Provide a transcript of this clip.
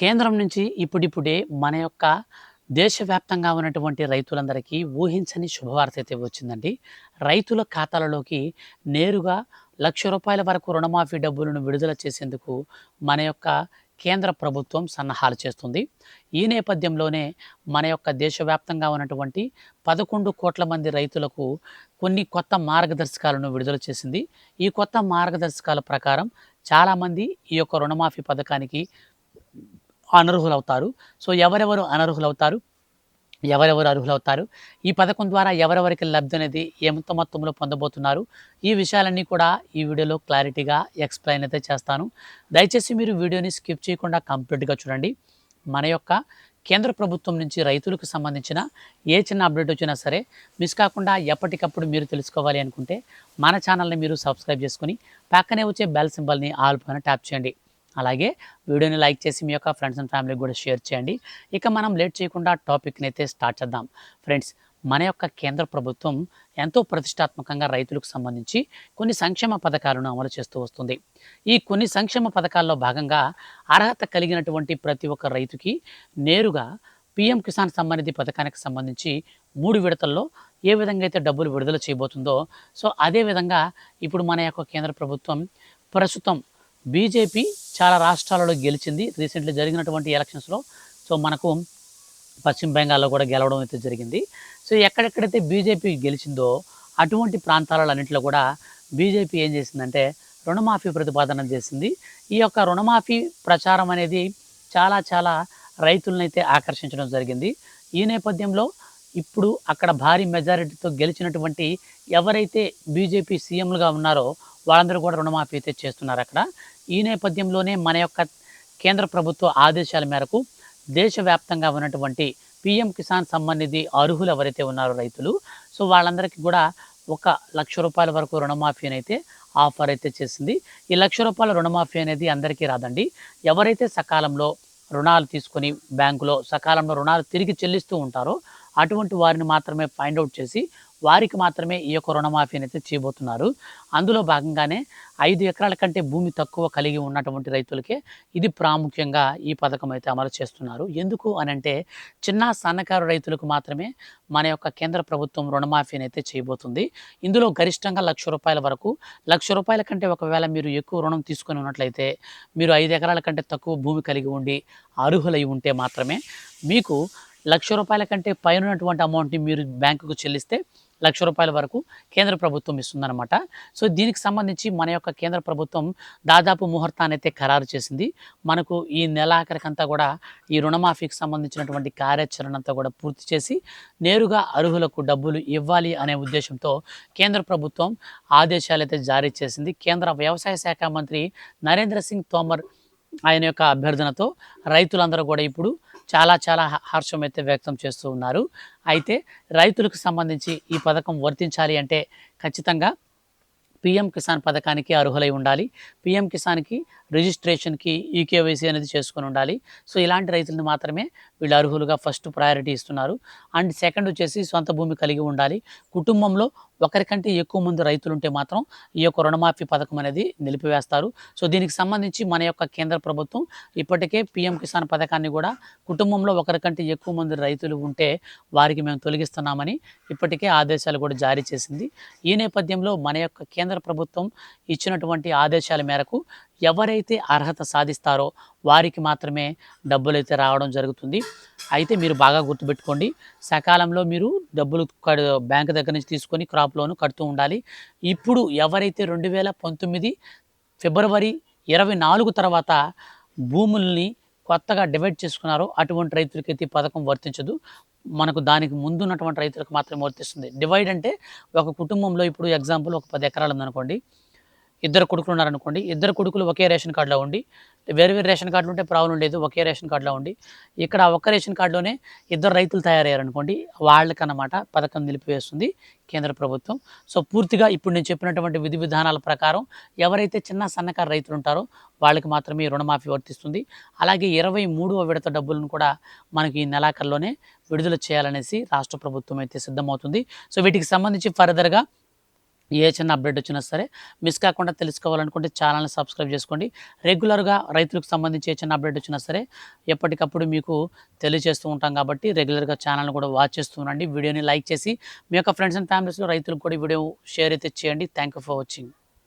కేంద్రం నుంచి ఇప్పుడిప్పుడే మన యొక్క దేశవ్యాప్తంగా ఉన్నటువంటి రైతులందరికీ ఊహించని శుభవార్త అయితే వచ్చిందండి. రైతుల ఖాతాలలోకి నేరుగా రూ. 1,00,000 వరకు రుణమాఫీ డబ్బులను విడుదల చేసేందుకు మన యొక్క కేంద్ర ప్రభుత్వం సన్నాహాలు చేస్తుంది. ఈ నేపథ్యంలోనే మన యొక్క దేశవ్యాప్తంగా ఉన్నటువంటి 11,00,00,000 మంది రైతులకు కొన్ని కొత్త మార్గదర్శకాలను విడుదల చేసింది. ఈ కొత్త మార్గదర్శకాల ప్రకారం చాలామంది ఈ యొక్క రుణమాఫీ పథకానికి అనర్హులవుతారు. సో, ఎవరెవరు అనర్హులవుతారు? ఎవరెవరు అర్హులవుతారు? ఈ పథకం ద్వారా ఎవరెవరికి లబ్ధి అనేది ఎంత మొత్తంలో పొందబోతున్నారు? ఈ విషయాలన్నీ కూడా ఈ వీడియోలో క్లారిటీగా ఎక్స్‌ప్లెయిన్ అయితే చేస్తాను. దయచేసి మీరు వీడియోని స్కిప్ చేయకుండా కంప్లీట్‌గా చూడండి. మన యొక్క కేంద్ర ప్రభుత్వం నుంచి రైతులకు సంబంధించిన ఏ చిన్న అప్డేట్ వచ్చినా సరే మిస్ కాకుండా ఎప్పటికప్పుడు మీరు తెలుసుకోవాలి అనుకుంటే మన ఛానల్‌ని మీరు సబ్స్క్రైబ్ చేసుకొని పక్కనే వచ్చే బెల్ సింబల్‌ని ఆల్ పైన ట్యాప్ చేయండి. అలాగే వీడియోని లైక్ చేసి మీ యొక్క ఫ్రెండ్స్ అండ్ ఫ్యామిలీకి కూడా షేర్ చేయండి. ఇక మనం లేట్ చేయకుండా టాపిక్ని అయితే స్టార్ట్ చేద్దాం. ఫ్రెండ్స్, మన యొక్క కేంద్ర ప్రభుత్వం ఎంతో ప్రతిష్టాత్మకంగా రైతులకు సంబంధించి కొన్ని సంక్షేమ పథకాలను అమలు చేస్తూ వస్తుంది. ఈ కొన్ని సంక్షేమ పథకాల్లో భాగంగా అర్హత కలిగినటువంటి ప్రతి ఒక్క రైతుకి నేరుగా పీఎం కిసాన్ సమ్మాన్ నిధి పథకానికి సంబంధించి 3 విడతల్లో ఏ విధంగా అయితే డబ్బులు విడుదల చేయబోతుందో, సో అదేవిధంగా ఇప్పుడు మన యొక్క కేంద్ర ప్రభుత్వం ప్రస్తుతం బీజేపీ చాలా రాష్ట్రాలలో గెలిచింది. రీసెంట్లీ జరిగినటువంటి ఎలక్షన్స్‌లో సో మనకు పశ్చిమ బెంగాల్‌లో కూడా గెలవడం అయితే జరిగింది. సో ఎక్కడెక్కడైతే బీజేపీ గెలిచిందో అటువంటి ప్రాంతాలన్నింటిలో కూడా బీజేపీ ఏం చేసిందంటే రుణమాఫీ ప్రతిపాదన చేసింది. ఈ యొక్క రుణమాఫీ ప్రచారం అనేది చాలా రైతులనైతే ఆకర్షించడం జరిగింది. ఈ నేపథ్యంలో ఇప్పుడు అక్కడ భారీ మెజారిటీతో గెలిచినటువంటి ఎవరైతే బీజేపీ సీఎంలుగా ఉన్నారో వాళ్ళందరూ కూడా రుణమాఫీ అయితే చేస్తున్నారు అక్కడ. ఈ నేపథ్యంలోనే మన యొక్క కేంద్ర ప్రభుత్వ ఆదేశాల మేరకు దేశవ్యాప్తంగా ఉన్నటువంటి పీఎం కిసాన్ సమ్మాన్ నిధి అర్హులు ఎవరైతే ఉన్నారో రైతులు, సో వాళ్ళందరికీ కూడా రూ. 1,00,000 వరకు రుణమాఫీ అయితే ఆఫర్ అయితే చేసింది. ఈ రూ. 1,00,000 రుణమాఫీ అనేది అందరికీ రాదండి. ఎవరైతే సకాలంలో రుణాలు తీసుకొని బ్యాంకులో సకాలంలో రుణాలు తిరిగి చెల్లిస్తూ ఉంటారో అటువంటి వారిని మాత్రమే ఫైండ్ అవుట్ చేసి వారికి మాత్రమే ఈ యొక్క రుణమాఫీని అయితే చేయబోతున్నారు. అందులో భాగంగానే 5 ఎకరాల కంటే భూమి తక్కువ కలిగి ఉన్నటువంటి రైతులకే ఇది ప్రాముఖ్యంగా ఈ పథకం అయితే అమలు చేస్తున్నారు. ఎందుకు అనంటే చిన్న సన్నకారు రైతులకు మాత్రమే మన యొక్క కేంద్ర ప్రభుత్వం రుణమాఫీని అయితే చేయబోతుంది. ఇందులో గరిష్టంగా రూ. 1,00,000 వరకు, రూ. 1,00,000 కంటే ఒకవేళ మీరు ఎక్కువ రుణం తీసుకొని ఉన్నట్లయితే, మీరు 5 ఎకరాల కంటే తక్కువ భూమి కలిగి ఉండి అర్హులై ఉంటే మాత్రమే మీకు రూ. 1,00,000 కంటే పైనటువంటి అమౌంట్‌ని మీరు బ్యాంకుకు చెల్లిస్తే రూ. 1,00,000 వరకు కేంద్ర ప్రభుత్వం ఇస్తుందన్నమాట. సో దీనికి సంబంధించి మన యొక్క కేంద్ర ప్రభుత్వం దాదాపు ముహూర్తాన్ని అయితే ఖరారు చేసింది. మనకు ఈ నెలాఖరికంతా కూడా ఈ రుణమాఫీకి సంబంధించినటువంటి కార్యాచరణ అంతా కూడా పూర్తి చేసి నేరుగా అర్హులకు డబ్బులు ఇవ్వాలి అనే ఉద్దేశంతో కేంద్ర ప్రభుత్వం ఆదేశాలు అయితే జారీ చేసింది. కేంద్ర వ్యవసాయ శాఖ మంత్రి నరేంద్ర సింగ్ తోమర్ ఆయన యొక్క అభ్యర్థనతో రైతులందరూ కూడా ఇప్పుడు చాలా హర్షం అయితే వ్యక్తం చేస్తూ ఉన్నారు. అయితే రైతులకు సంబంధించి ఈ పథకం వర్తించాలి అంటే ఖచ్చితంగా పీఎం కిసాన్ పథకానికి అర్హులై ఉండాలి. పీఎం కిసాన్‌కి రిజిస్ట్రేషన్‌కి ఈకేవైసీ అనేది చేసుకొని ఉండాలి. సో ఇలాంటి రైతులను మాత్రమే వీళ్ళు అర్హులుగా ఫస్ట్ ప్రయారిటీ ఇస్తున్నారు. అండ్ సెకండ్ వచ్చేసి సొంత భూమి కలిగి ఉండాలి. కుటుంబంలో ఒకరికంటే ఎక్కువ మంది రైతులుంటే మాత్రం ఈ యొక్క రుణమాఫీ పథకం అనేది నిలిపివేస్తారు. సో దీనికి సంబంధించి మన యొక్క కేంద్ర ప్రభుత్వం ఇప్పటికే పీఎం కిసాన్ పథకాన్ని కూడా కుటుంబంలో ఒకరికంటే ఎక్కువ మంది రైతులు ఉంటే వారికి మేము తొలగిస్తున్నామని ఇప్పటికే ఆదేశాలు కూడా జారీ చేసింది. ఈ నేపథ్యంలో మన యొక్క కేంద్ర ప్రభుత్వం ఇచ్చినటువంటి ఆదేశాల మేరకు ఎవరైతే అర్హత సాధిస్తారో వారికి మాత్రమే డబ్బులైతే రావడం జరుగుతుంది. అయితే మీరు బాగా గుర్తుపెట్టుకోండి, సకాలంలో మీరు డబ్బులు బ్యాంక్ దగ్గర నుంచి తీసుకొని క్రాప్ లోన్ కడుతూ ఉండాలి. ఇప్పుడు ఎవరైతే 2019 ఫిబ్రవరి 24 తర్వాత భూముల్ని కొత్తగా డివైడ్ చేసుకున్నారో అటువంటి రైతులకైతే ఈ పథకం వర్తించదు. మనకు దానికి ముందు ఉన్నటువంటి రైతులకు మాత్రమే వర్తిస్తుంది. డివైడ్ అంటే ఒక కుటుంబంలో ఇప్పుడు ఎగ్జాంపుల్ ఒక 10 ఎకరాలు ఉందనుకోండి, ఇద్దరు కొడుకులు ఉన్నారనుకోండి, ఇద్దరు కొడుకులు ఒకే రేషన్ కార్డులో ఉండి, వేరు వేరు రేషన్ కార్డులు ఉంటే ప్రాబ్లం లేదు, ఒకే రేషన్ కార్డులో ఉండి ఇక్కడ ఒక్క రేషన్ కార్డులోనే ఇద్దరు రైతులు తయారయ్యారనుకోండి, వాళ్ళకన్నమాట పథకం నిలిపివేస్తుంది కేంద్ర ప్రభుత్వం. సో పూర్తిగా ఇప్పుడు నేను చెప్పినటువంటి విధి విధానాల ప్రకారం ఎవరైతే చిన్న సన్నకారు రైతులు ఉంటారో వాళ్ళకి మాత్రమే రుణమాఫీ వర్తిస్తుంది. అలాగే 23వ విడత డబ్బులను కూడా మనకి ఈ నెలాఖరులోనే విడుదల చేయాలనేసి రాష్ట్ర ప్రభుత్వం అయితే సిద్ధమవుతుంది. సో వీటికి సంబంధించి ఫర్దర్గా ఏ చిన్న అప్డేట్ వచ్చినా సరే మిస్ కాకుండా తెలుసుకోవాలనుకుంటే ఛానల్ని సబ్స్క్రైబ్ చేసుకోండి. రెగ్యులర్గా రైతులకు సంబంధించి ఏ చిన్న అప్డేట్ వచ్చినా సరే ఎప్పటికప్పుడు మీకు తెలియజేస్తూ ఉంటాం కాబట్టి రెగ్యులర్గా ఛానల్ని కూడా వాచ్ చేస్తూ ఉండండి. వీడియోని లైక్ చేసి మీ యొక్క ఫ్రెండ్స్ అండ్ ఫ్యామిలీస్లో రైతులకు కూడా ఈ వీడియో షేర్ అయితే చేయండి. Thank you for watching.